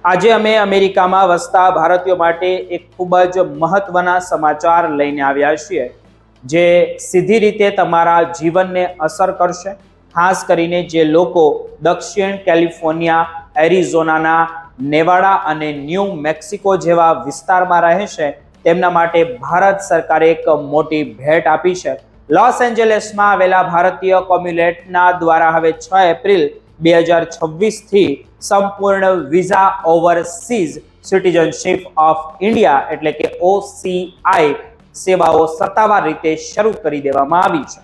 આજે અમે અમેરિકામાં વસતા ભારતીયો માટે એક ખૂબ જ મહત્વના સમાચાર લઈને આવ્યા છીએ, જે સીધી રીતે તમારા જીવનને અસર કરશે. ખાસ કરીને જે લોકો દક્ષિણ કેલિફોર્નિયા, એરિઝોનાના, નેવાડા અને ન્યૂ મેક્સિકો જેવા વિસ્તારમાં રહે છે, તેમના માટે ભારત સરકારે એક મોટી ભેટ આપી છે. લોસ એન્જલસમાં આવેલા ભારતીય કોમ્યુલેટના દ્વારા હવે 6 એપ્રિલ 2026 થી સંપૂર્ણ visa overseas citizenship of India એટલે કે OCI સેવાઓ સત્તાવાર રીતે શરૂ કરી દેવામાં આવી છે.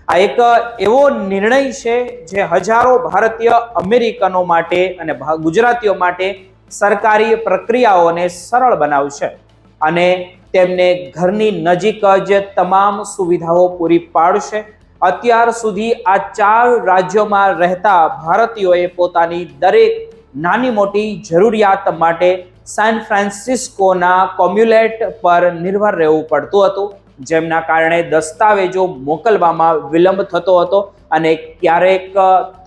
આ એક એવો નિર્ણય છે જે હજારો ભારતીય અમેરિકનો માટે અને ગુજરાતીઓ માટે સરકારી પ્રક્રિયાઓને સરળ બનાવશે અને તેમને ઘરની નજીક જ તમામ સુવિધાઓ પૂરી પાડશે. અત્યાર સુધી આ 4 રાજ્યોમાં રહેતા ભારતીયોએ પોતાની દરેક નાની મોટી જરૂરિયાત માટે સાન ફ્રાન્સિસ્કોના કોમ્યુલેટ પર નિર્ભર રહેવું પડતું હતું, જેમના કારણે દસ્તાવેજો મોકલવામાં વિલંબ થતો હતો અને ક્યારેક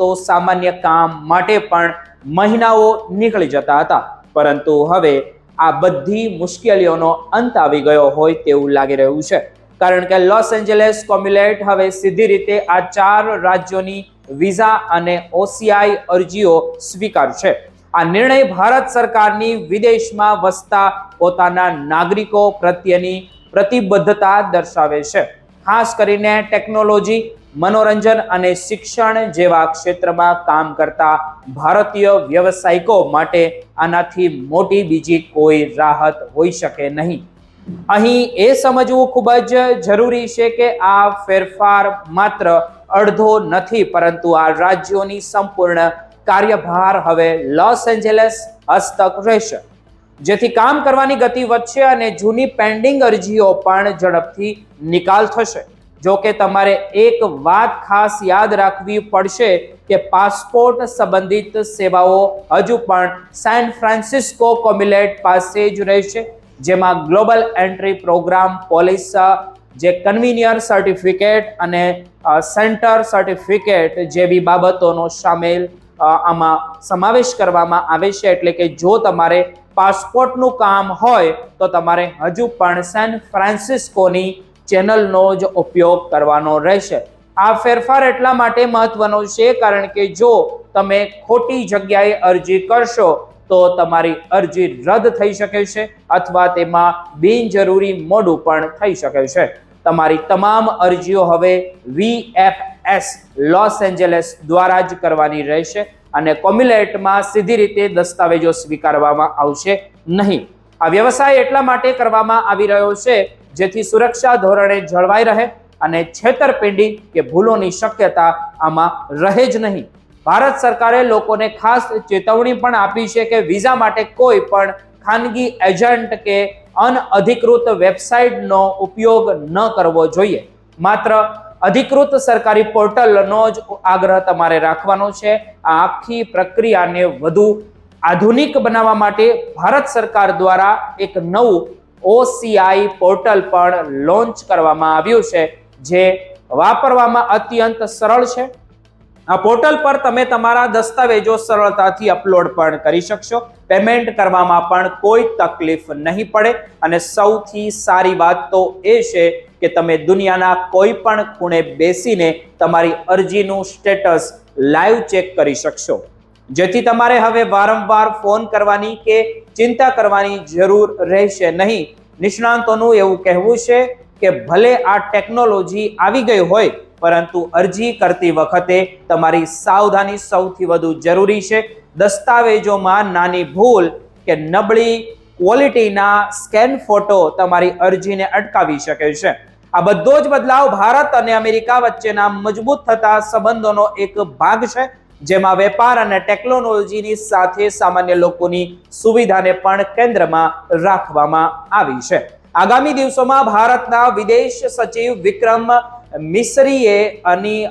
તો સામાન્ય કામ માટે પણ મહિનાઓ નીકળી જતા હતા. પરંતુ હવે આ બધી મુશ્કેલીઓનો અંત આવી ગયો હોય તેવું લાગી રહ્યું છે, કારણ કે લોસ એન્જલસ કોમ્યુલેટ હવે સીધી રીતે આ 4 રાજ્યોની વિઝા અને OCI અરજીઓ સ્વીકારશે. આ નિર્ણય ભારત સરકારની વિદેશમાં વસતા પોતાના નાગરિકો પ્રત્યેની પ્રતિબદ્ધતા દર્શાવે છે. ખાસ કરીને ટેકનોલોજી, મનોરંજન અને શિક્ષણ જેવા ક્ષેત્રમાં કામ કરતા ભારતીય વ્યવસાયિકો માટે આનાથી મોટી બીજી કોઈ રાહત હોઈ શકે નહીં. અહીં એ સમજવું ખૂબ જ જરૂરી છે કે આ ફેરફાર માત્ર અડધો નથી, પરંતુ આ રાજ્યોની સંપૂર્ણ કાર્યભાર હવે લોસ એન્જલસ હસ્તક રહેશે, જેથી કામ કરવાની ગતિ વધશે અને જૂની પેન્ડિંગ અરજીઓ પણ ઝડપથી નિકાલ થશે. જો કે તમારે એક વાત ખાસ યાદ રાખવી પડશે કે પાસપોર્ટ સંબંધિત સેવાઓ હજુ પણ સાન ફ્રાન્સિસ્કો કોમ્યુલેટ પાસે જ રહેશે, જેમાં ગ્લોબલ એન્ટ્રી પ્રોગ્રામ, પોલીસ, જે કન્વીનિયર સર્ટિફિકેટ અને સેન્ટર સર્ટિફિકેટ જેવી બાબતોનો આમાં સમાવેશ કરવામાં આવે છે. એટલે કે જો તમારે પાસપોર્ટનું કામ હોય તો તમારે હજુ પણ સાન ફ્રાન્સિસ્કોની ચેનલનો જ ઉપયોગ કરવાનો રહેશે. આ ફેરફાર એટલા માટે મહત્વનો છે કારણ કે જો તમે ખોટી જગ્યાએ અરજી કરશો તો તમારી અરજી રદ થઈ શકે છે અથવા તેમાં બિનજરૂરી મોડું પણ થઈ શકે છે. તમારી તમામ અરજીઓ હવે VFS લોસ એન્જલસ દ્વારા જ કરવાની રહેશે અને કોમ્યુલેટમાં સીધી રીતે દસ્તાવેજો સ્વીકારવામાં આવશે નહીં. આ વ્યવસાય એટલા માટે કરવામાં આવી રહ્યો છે જેથી સુરક્ષા ધોરણે જળવાઈ રહે અને છેતરપિંડી કે ભૂલોની શક્યતા આમાં રહે જ નહીં. ભારત સરકારે લોકોને ખાસ ચેતવણી પણ આપી છે કે વિઝા માટે કોઈ પણ ખાનગી એજન્ટ કે અનઅધિકૃત વેબસાઇટનો ઉપયોગ ન કરવો જોઈએ. માત્ર અધિકૃત સરકારી પોર્ટલનો જ આગ્રહ તમારે રાખવાનો છે. આ આખી પ્રક્રિયાને વધુ આધુનિક બનાવવા માટે ભારત સરકાર દ્વારા એક નવું OCI પોર્ટલ પણ લોન્ચ કરવામાં આવ્યું છે, જે વાપરવામાં અત્યંત સરળ છે. આ પોર્ટલ પર તમે તમારા દસ્તાવેજો સરળતાથી અપલોડ પણ કરી શકશો. પેમેન્ટ કરવામાં પણ કોઈ તકલીફ નહીં પડે અને સૌથી સારી વાત તો એ છે કે તમે દુનિયાના કોઈ પણ ખૂણે બેસીને તમારી અરજીનું સ્ટેટસ લાઈવ ચેક કરી શકશો, જેથી તમારે હવે વારંવાર ફોન કરવાની કે ચિંતા કરવાની જરૂર રહેશે નહીં. નિષ્ણાંતોનું એવું કહેવું છે કે ભલે આ ટેકનોલોજી આવી ગઈ હોય, પરંતુ અરજી કરતી વખતે તમારી સાવધાની સૌથી વધુ જરૂરી છે. દસ્તાવેજોમાં નાની ભૂલ કે નબળી ક્વોલિટીના સ્કેન ફોટો તમારી અરજીને અટકાવી શકે છે. આ બધો જ બદલાવ ભારત અને અમેરિકા વચ્ચેના મજબૂત થતા સંબંધોનો એક ભાગ છે, જેમાં વેપાર અને ટેકનોલોજીની સાથે સામાન્ય લોકોની સુવિધાને પણ કેન્દ્રમાં રાખવામાં આવી છે. આગામી દિવસોમાં ભારતના વિદેશ સચિવ વિક્રમ મિસરીએ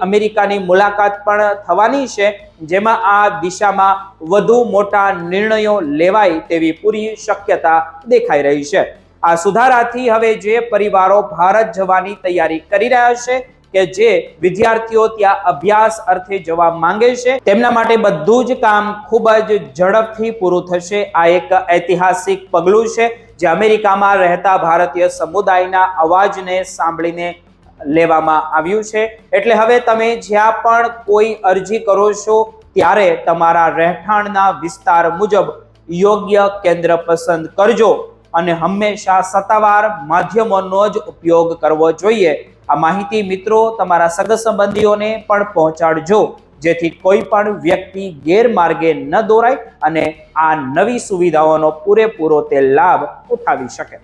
અમેરિકાની મુલાકાત પણ થવાની છે, જેમાં આ દિશામાં વધુ મોટા નિર્ણયો લેવાય તેવી પૂરી શક્યતા દેખાઈ રહી છે. આ સુધારાથી હવે જે પરિવારો ભારત જવાની તૈયારી કરી રહ્યા છે કે જે વિદ્યાર્થીઓ ત્યાં અભ્યાસ અર્થે જવા માંગે છે તેમના માટે બધું જ કામ ખૂબ જ ઝડપથી પૂરું થશે. આ એક ઐતિહાસિક પગલું છે જે અમેરિકામાં રહેતા ભારતીય સમુદાયના અવાજને સાંભળીને લેવામાં આવ્યું છે. એટલે હવે તમે જ્યાં પણ કોઈ અરજી કરો છો ત્યારે તમારા રહેઠાણના વિસ્તાર મુજબ યોગ્ય કેન્દ્ર પસંદ કરજો અને હંમેશા સત્તાવાર માધ્યમોનો જ ઉપયોગ કરવો જોઈએ. આ માહિતી મિત્રો તમારા સગા સંબંધીઓને પણ પહોંચાડજો જેથી કોઈ પણ વ્યક્તિ ગેરમાર્ગે ન દોરાય અને આ નવી સુવિધાઓનો પૂરેપૂરો તે લાભ ઉઠાવી શકે.